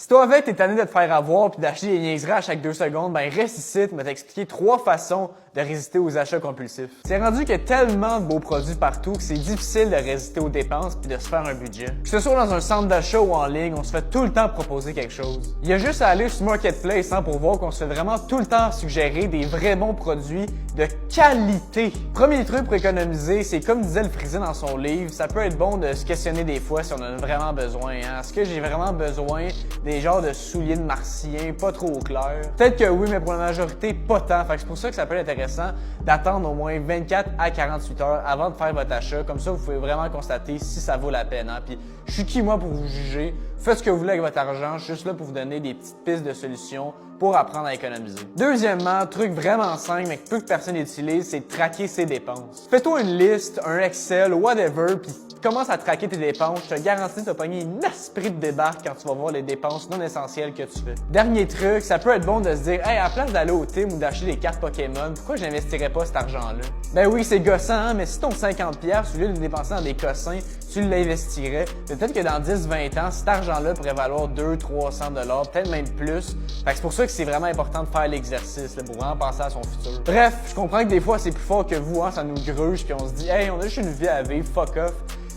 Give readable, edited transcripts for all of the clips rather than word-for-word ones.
Si toi avec t'es tanné de te faire avoir puis d'acheter des niaiseries à chaque 2 secondes, ben reste ici, je vais t'expliquer 3 façons de résister aux achats compulsifs. C'est rendu qu'il y a tellement de beaux produits partout que c'est difficile de résister aux dépenses puis de se faire un budget. Que ce soit dans un centre d'achat ou en ligne, on se fait tout le temps proposer quelque chose. Il y a juste à aller sur Marketplace pour voir qu'on se fait vraiment tout le temps suggérer des vrais bons produits de qualité. Premier truc pour économiser, c'est comme disait le Frisé dans son livre, ça peut être bon de se questionner des fois si on en a vraiment besoin. Est-ce que j'ai vraiment besoin des genres de souliers de martien pas trop clairs? Peut-être que oui, mais pour la majorité, pas tant. Fait que c'est pour ça que ça peut être intéressant d'attendre au moins 24 à 48 heures avant de faire votre achat. Comme ça, vous pouvez vraiment constater si ça vaut la peine. Puis je suis qui moi pour vous juger? Faites ce que vous voulez avec votre argent. Je suis juste là pour vous donner des petites pistes de solutions pour apprendre à économiser. Deuxièmement, truc vraiment simple mais que peu de personnes utilisent, c'est de traquer ses dépenses. Fais-toi une liste, un Excel, whatever, puis commence à traquer tes dépenses. Je te garantis que tu vas pogner une esprit de débarque quand tu vas voir les dépenses non essentielles que tu fais. Dernier truc, ça peut être bon de se dire, hey, à la place d'aller au Tim ou d'acheter des cartes Pokémon, pourquoi je n'investirais pas cet argent-là? Ben oui, c'est gossant, mais si ton 50$, au lieu de le dépenser dans des cossins, tu l'investirais, peut-être que dans 10-20 ans, cet argent-là pourrait valoir 200-300$, peut-être même plus. Fait que c'est pour ça que c'est vraiment important de faire l'exercice pour vraiment penser à son futur. Bref, je comprends que des fois c'est plus fort que vous, ça nous gruge puis on se dit « Hey, on a juste une vie à vivre, fuck off ».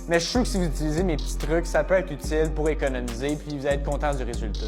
Mais je suis sûr que si vous utilisez mes petits trucs, ça peut être utile pour économiser puis vous allez être content du résultat.